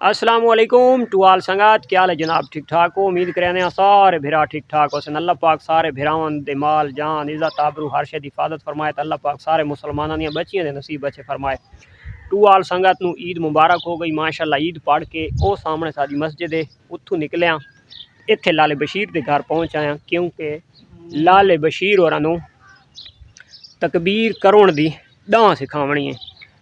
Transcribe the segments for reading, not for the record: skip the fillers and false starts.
अस्सलाम वालेकुम टू आल संगत, क्या हाल है जनाब? ठीक ठाक हो? उम्मीद करें सारे भिरा ठीक ठाक हो। अल्लाह पाक सारे भिरावन दे माल जान इज़्ज़त आबरू हर शे दी हिफाजत फरमाए। तो अल्लाह पाक सारे मुसलमानों दी बच्चियां दे नसीब अच्छे फरमाए। टू आल संगत नू ईद मुबारक हो गई माशाअल्लाह। ईद पढ़ के वो सामने साडी मस्जिद है उत्थों निकलिया इत्थे लाले बशीर के घर पहुँच आया, क्योंकि लाले बशीर होरां तकबीर करोण दी डां सिखावनी है,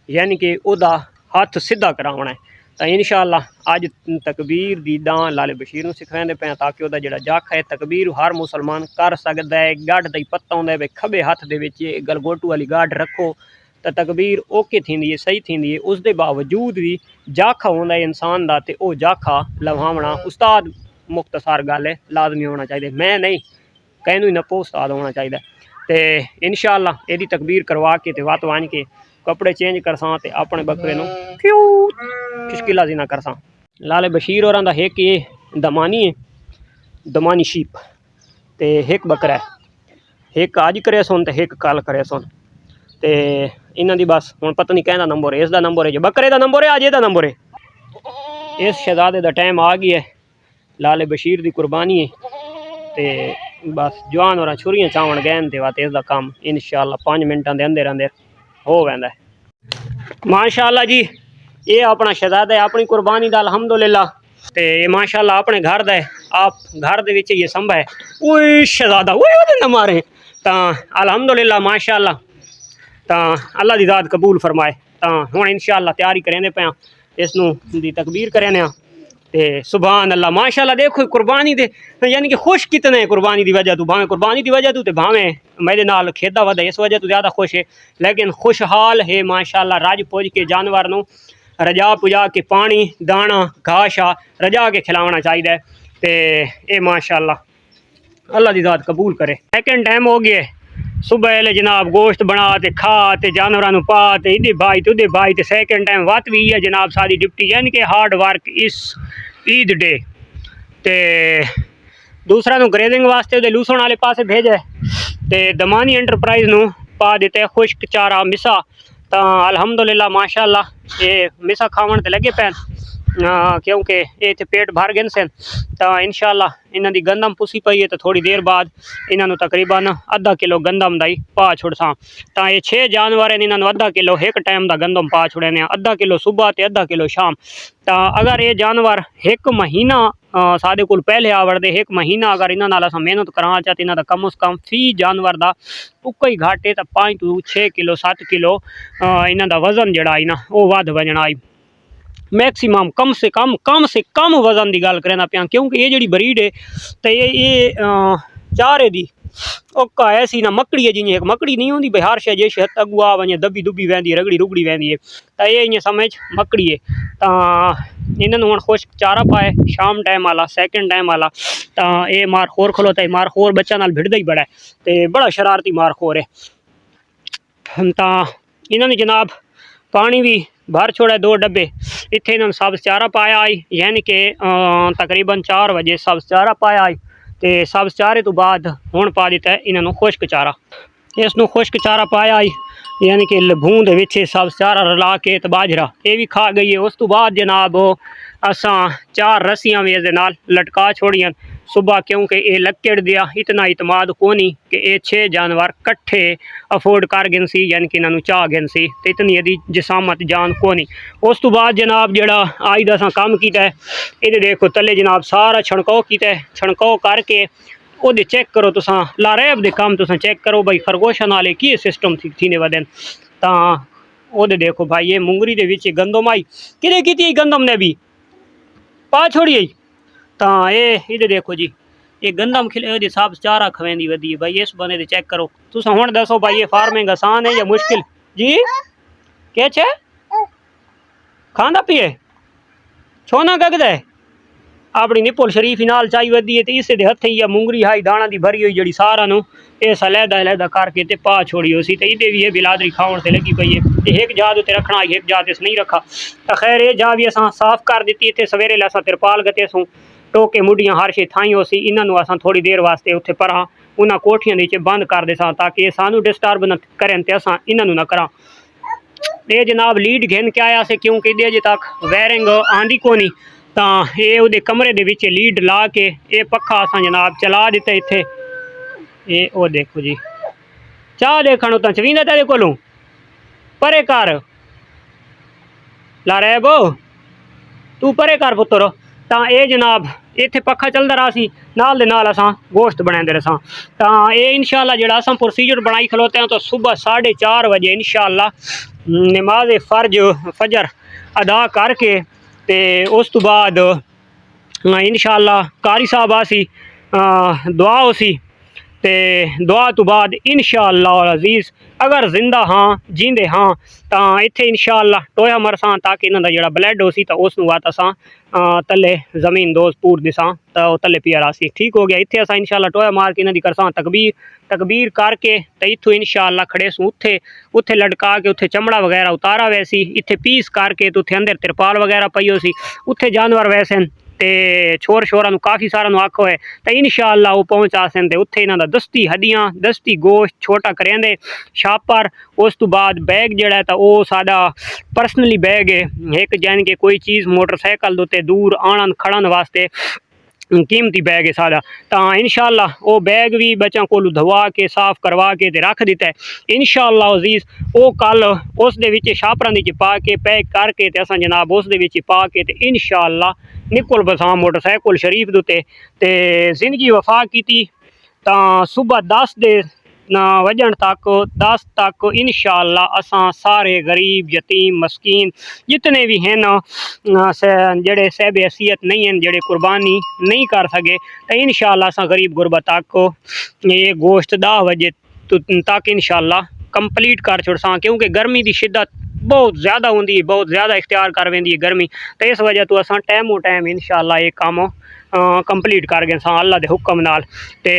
यानी कि ओदा हथ सीधा करावना है। तो इंशाअल्लाह अज तकबीर दी डां लाले बशीर नूं सिखाते पे, ताकि वह जो जख है तकबीर हर मुसलमान कर सकता है। गढ़ का ही पता होंगे भाई खब्बे हथ के गलगोटू वाली गढ़ रखो तो तकबीर ओके थी है, सही थी है। उसके बावजूद भी जाखा होंदा है इंसान का, तो वह जाखा लवावना उस्ताद मुख्तसार गल है लाजमी होना चाहिए। मैं नहीं कहनू ही नपो उस्ताद होना चाहिए। तो इंशाअल्लाह यदि तकबीर करवा के तो वत वन के कपड़े चेंज करसा तो अपने बकरे नूं खिशकिला जी ना करसा। लाले बशीर होरां दा एक ये दमानी है, दमानी शीप, तो एक बकरा है, एक अज करे सुन तो एक कल करे सुन। तो इन्हां दी बस हुण पता नहीं कहना नंबर है, इसका नंबर है जो बकरे का नंबर है, अज एदा नंबर है। इस शहजादे का टाइम आ गया है, लाले बशीर की कुर्बानी है। तो बस जवान और छुरियां चावन गए तो वत इसका काम इंशाअल्लाह 5 मिनटां दे अंदर अंदर हो वैंदा है माशाअल्लाह जी। ये अपना शहजादा है, अपनी कुर्बानी का अल्हम्दुलिल्लाह। तो ये माशाअल्लाह अपने घर का है, आप घर दे विच ये संभा है। ओए शहजादा ओए ना मारे तो अल्हम्दुलिल्लाह माशाअल्लाह। तो अल्लाह दी ज़ात कबूल फरमाए। तो हुण इंशाअल्लाह तैयारी करेंदे पे इसनूं दी तकबीर करें ते सुभान अल्लाह माशाअल्लाह। देखो कुर्बानी दे यानी कि खुश कितने कुर्बानी की वजह तू, भावें कुर्बानी की वजह तू तो भावें मेरे नाल खेदा वध इस वजह तू ज़्यादा खुश है, लेकिन खुशहाल है माशाअल्लाह। रज पुज के जानवर नूं रजा पुजा के पानी दाना घाह शा रजा के खिलाना चाहिए। तो ये माशाअल्लाह अल्लाह की ज़ात कबूल करे। सेकंड टाइम हो गया सुबह वेले जनाब गोश्त बना ते खा ते जानवरों पा ते इधे भाई तो उधे भाई। तो सेकंड टाइम वत भी है जनाब सारी डिप्टी, यानी कि हार्ड वर्क इस ईद डे। तो दूसरा नू ग्रेजिंग वास्ते उहदे लूसण वाले पासे भेजे तो दमानी एंटरप्राइज नू पा दिते खुश्क चारा मिसा। तो अल्हम्दुलिल्लाह माशाअल्लाह ये मिसा खावन ते लगे पैन, क्योंकि ये इत्थे पेट भर गए सन। तो इंशाअल्लाह इन्हां दी गंदम पुसी पई है, तो थोड़ी देर बाद इन्हां तकरीबन आधा किलो गंदम दा ही पा छुड़सा। तो ये 6 जानवर हैं, इन्हां आधा किलो एक टाइम का गंदम पा छुड़ने, आधा किलो सुबह तो आधा किलो शाम। तो अगर ये जानवर एक महीना साढ़े को पहले आवड़ते, एक महीना अगर इन्हां नाल असां मेहनत करा चाहते, इन्हां दा कम उस कम फी जानवर का उक्का ही घट है तो 5 to 6 किलो 7 किलो इन्हां दा वजन जड़ा आई ना वो वध वजना आई। मैक्सीमम कम से कम वजन की गल करना पाया, क्योंकि ये जी ब्रीड है तो ये चारे दी ओका ऐसी ना मकड़ी है, जिमें एक मकड़ी नहीं होंगी भाई हर शे जिस हद अगू आ वजे दबी दुबी वहदी रगड़ी रुगड़ी वहदी है। तो ये इं समझ मकड़ी है। तो इन्होंने हम खुश्क चारा पाए शाम टाइम वाला सेकंड टाइम वाला। तो ये मारखोर खलोता है, मारखोर बच्चा नाल भिड़दा ही बड़ा है, तो बड़ा शरारती मारखोर है। तो इन्होंने जनाब पानी भी भर छोड़ा 2 डब्बे इतने इन्होंने सब्ज चारा पाया आई, यानी कि तकरीबन 4 बजे सब्ज चारा पाया आई। तो सब्ज चारे तो बाद हुण पा दिता है इन्होंने खुश्क चारा। इसनों खुश्क चारा पाया आई, यानी कि भून के सब्ज चारा रला के तो बाजरा ये भी खा गई है। उस तो बाद जनाब असां 4 रस्सियां भी इहदे नाल लटका छोड़ियां सुबह, क्योंकि ये लकड़ दिया इतना इतमाद कोनी कि ये 6 जानवर कट्ठे अफोर्ड कर गए सी, यानी कि इन्होंने चाह गए सी, तो इतनी यदि जिसामत जान कोनी। उस तो बाद जनाब जड़ा आज दा असां काम किया है, ये देखो तले जनाब सारा छणकाओ किया है। छणकाओ करके वो चेक करो तुसा लारैब दे काम तुसा चेक करो भाई खरगोशा नाले की सिस्टम थी वदन। तो वो देखो भाई ये मुंगरी दे विच गंदम आई कि की गंदम ने भी पा छोड़ी। तो ये देखो जी ये गंदम खिले सब चारा खवेंदी वधी है भाई। इस बने चेक करो तुसा हुण दसो भाई ये फार्मिंग आसान है या मुश्किल जी? क्या खांदा पिए छोना कगदा है अपनी निपुल शरीफ नाल चाई वधी है, तो इस हथ ही मुंगरी हाई दाणा की भरी हुई जी सारा इस अलहदा करके ते पा छोड़ी हो सी। तो ये भी ये बिलादरी खावन से लगी पई है। एक जात उत्ते रखना एक जात इस नहीं रखा। तो खैर ये जा भी असां साफ कर दी। इतने सवेरे असां तिरपाल गते सूँ टोके मुडियां हर शे थाई हो सी। इन्हों असां थोड़ी देर वास्ते उत्थे परा उन्होंने कोठियां नीचे बंद कर दे सां, ताकि सानू डिस्टर्ब न करें तो असां इन्हों न करा। ये जनाब लीड घेन के आया से क्योंकि अजे तक वायरिंग आंदी कोनी, तो ये उहदे कमरे दे विच लीड ला के ये पखा असां जनाब चला दिता इत्थे। ये ओ देखो जी चाह देखण तो चवींदा तेरे कोलों परे कर ला रहे गो तू परे कर पुत्र। तो ये जनाब इत्थे पखा चलता रहा सी, नाल दे नाल असां गोश्त बनाते रसां। तो ये इंशाअल्लाह जिहड़ा असां प्रोसीजर बनाई खलोते हैं, तो सुबह 4:30 बजे इंशाअल्लाह नमाज फजर अदा करके ते उस तो बाद इंशाअल्लाह कारी साहब आसी दुआ होसी, ते दुआ तो बाद इंशाअल्लाह अजीज़ अगर जिंदा हाँ जींदे हाँ तो इत्थे इंशाअल्लाह टोया मरसां, ताकि इन्हां दा जिहड़ा ब्लड होसी तो उसनूं वात असां तले ज़मीन दोज पूर दिसां तो तले पिया रासी। ठीक हो गया। इत्थे असां इंशाअल्लाह टोया मार के इन्हां दी करसां तकबीर करके तो इत्थों इंशाअल्लाह खड़े सूं उत्थे लटका के उत्थे चमड़ा वगैरह उतारा वैसी, इत्थे पीस करके तो उत्थे अंदर तिरपाल वगैरह पई होसी, उत्थे जानवर वैसे ते छोर शोरा काफ़ी सारा आखो है तो इंशाअल्लाह वो पहुँच आसन ते उत्थे इन्हां दा दस्ती हड्डियां दस्ती गोश्त छोटा करेंदे छापर। उस तो बाद बैग जड़ा है तो वो सादा पर्सनली बैग है एक, जान के कोई चीज़ मोटरसाइकिल दोते दूर आणन खड़न वास्ते कीमती बैग है सादा। तो इंशाअल्लाह वो बैग भी बच्चों को धवा के साफ करवा के ते रख दिता है इंशाअल्लाह अजीज़। वो कल उस दे विच छापरां दी पा के पैक करके ते असां जनाब उस दे विच पा के ते इंशाअल्लाह निकल बसां मोटरसाइकिल शरीफ दुते ते जिंदगी वफा की। तो सुबह 10 दे वजन तक इंशाअल्लाह असां सारे गरीब यतीम मस्कीन जितने भी हैं जड़े सहब हैसियत नहीं हैं, जड़े कुर्बानी नहीं कर सके, तो इंशाअल्लाह असां गरीब गुरबा तक ये गोश्त 10 बजे तक इंशाअल्लाह कंप्लीट कर छुड़सां, क्योंकि गर्मी की शिद्दत बहुत ज़्यादा होंदी है, बहुत ज़्यादा इख्तियार कर वेंदी है गर्मी। तो इस वजह तो असां टाइमो टाइम इंशाअल्लाह ये काम कंप्लीट कर गए सां अल्लाह के हुक्म नाल। ते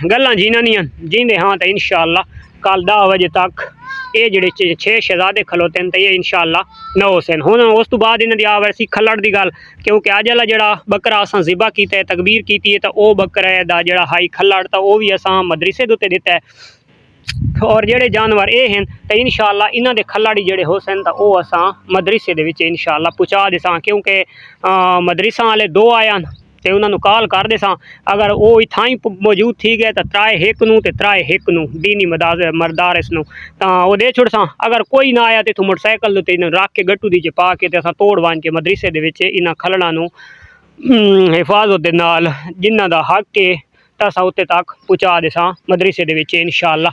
गल्लां जीनियां जींदे हाँ तो इंशाअल्लाह कल 10 बजे तक ये जेडे 6 शहजादे खलोते हैं तो ये इंशाअल्लाह 9 सन। हुण उस तो बाद इन्हां दी आ वैसी खलड़ दी गल, क्योंकि अज वाला जिहड़ा बकरा असां ज़िबा कीता है तकबीर कीती है तो वो बकरे दा जिहड़ा हाई खलड़ तो वो भी असां मदरसे दे उत्ते दिता है। और जेडे जानवर ये हैं तो इंशाअल्लाह इन्हां दे खल्लाड़ी जेडे हो सन तो वो असां मदरसे दे विच इंशाअल्लाह पहुँचा देसां, क्योंकि मदरसा वाले 2 आया तो उन्होंने कॉल कर दे सां, अगर वो इत्थां ही मौजूद थी गए तो 3 1 नूं ते 3 1 नूं दीनी मरदारिस नूं तो वो दे छुड़सां। अगर कोई ना आया तो इत्थों मोटरसाइकिल उत्ते रख के गट्टू दी च पा के ते असां तोड़ वांज के मदरसे दे विच इन्हां खलड़ां नूं हिफाजत दे नाल जिन्हां दा हक है तो असां उत्ते तक पहुँचा देसां मदरसे दे विच इंशाअल्लाह।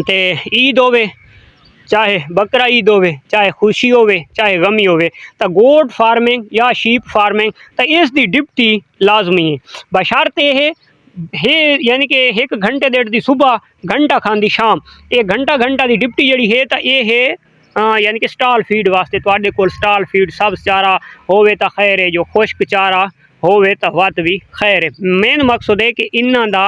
ते ईद होवे चाहे बकरा ईद होवे चाहे खुशी होवे चाहे गमी होवे तो गोट फार्मिंग या शीप फार्मिंग तो इसकी डिप्टी लाजमी है, बशर्ते है यानी कि 1 घंटे डेढ़ दी सुबह घंटा खांदी शाम, ये घंटा दी डिप्टी जड़ी है तो ये है यानी कि स्टाल फीड वास्ते तुहाडे कोल स्टाल फीड सब्ज़ चारा होवे तो खैर है, जो खुश्क चारा होवे तो वत भी खैर है। मेन मकसद है कि इन्हां दा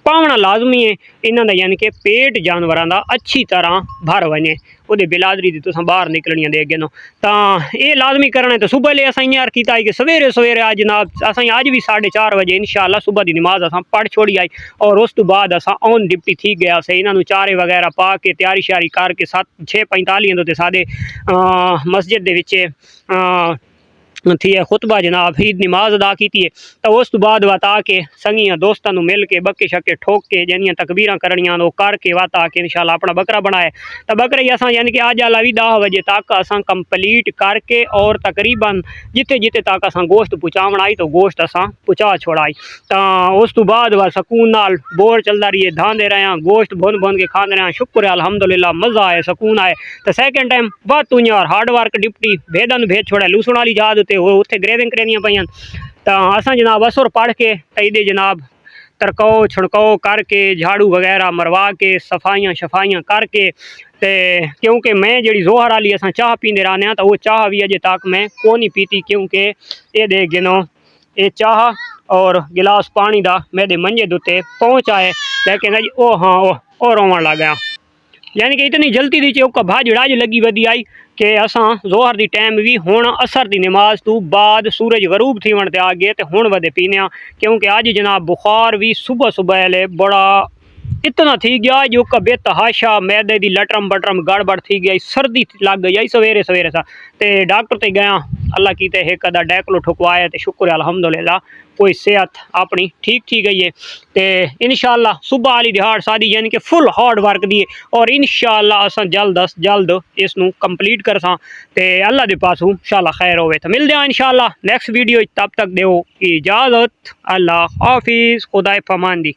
पावना लाजमी है, इन्हां दा यानी कि पेट जानवरां दा अच्छी तरह भर वने, उहदी बिलादरी दी तुसां बाहर निकलनियां दे अगे नो तो ये लाजमी करना है। तो सुबह ले असां यार कीता है कि सवेरे सवेरे आज जनाब असां अज भी 4:30 बजे इंशाअल्लाह सुबह की नमाज असां पढ़ छोड़ी आई और उस तो बाद असां ऑन डिप्टी थी गया से इन्हां नूं चारे वगैरह पा के तैयारी श्यारी करके 6:45 तो सादे मस्जिद दे विच थी है खुतबा जनाब ईद नमाज अदा की है। तो उस तो बाद वत आके संगियां दोस्तों मिल के बक्के शक्के ठोक के जनियां तकबीर करनियां वो करके वत आके इंशाअल्लाह अपना बकरा बनाए। तो बकरे असां यानी कि अज वाला भी 10 बजे तक असां कंप्लीट करके और तकरीबन जिते जिते तक असां गोश्त पहुँचावण आई तो गोश्त असां पहुँचा छोड़ाई। तो उस तो बाद वह सकून नाल बोर चलता रही है, धांदे रहे गोश्त भुन के खाते रहे, शुक्र है अल्हम्दुलिल्लाह मज़ा आए सकून आए। तो सैकेंड टाइम बहुत तू यार हार्ड वर्क डिप्टी भेदन भेद छोड़ा लूसण वाली याद वो उत्थे ग्रेविंग करनियां पईयां। तो असां जनाब असर पढ़ के तईदे जनाब तरकाओ छिड़काओ करके झाड़ू वगैरह मरवा के सफाइयाँ शफाइयाँ करके ते क्योंकि मैं जी जोहर वाली असां चाह पींदे रहने तो वो चाह भी अजे तक मैं को नहीं पीती, क्योंकि ये दे गिनो ये चाह और गिलास पानी दा मेरे मंजे दुते पहुँच आए, लेकिन अज ओ हाँ ओ रोवन लग गया। यानी कि इतनी जल्दी दी चौका भाजड़ाज लगी वधी आई कि असां जोहर दी टाइम भी हुण असर दी नमाज तो बाद सूरज गरूब थी वण ते आ गए तो हुण वधे पीने, क्योंकि अज जनाब बुखार भी सुबह सुबह वाले बड़ा इतना थी गया जो कबे तहाशा मैदे दी लटरम बटरम गड़बड़ थी गई, सर्दी लग गई सवेरे सवेरे सा। ते डॉक्टर ते गया, अल्लाह की ते एक अदा डैकलो ठुकवाया ते शुक्र है अल्हम्दुलिल्लाह कोई सेहत अपनी ठीक थी गई है। ते इंशाअल्लाह सुबह वाली दिहाड़ सादी यानी कि फुल हार्ड वर्क दी और इंशाअल्लाह अस जल्द अस जल्द इसनू कंप्लीट करसा ते अल्लाह दे पासों इंशाअल्लाह खैर होवे। तो मिलदे हैं इंशाअल्लाह नेक्स्ट वीडियो, तब तक देओ इजाज़त, अल्लाह हाफिज़, खुदा फमान दी।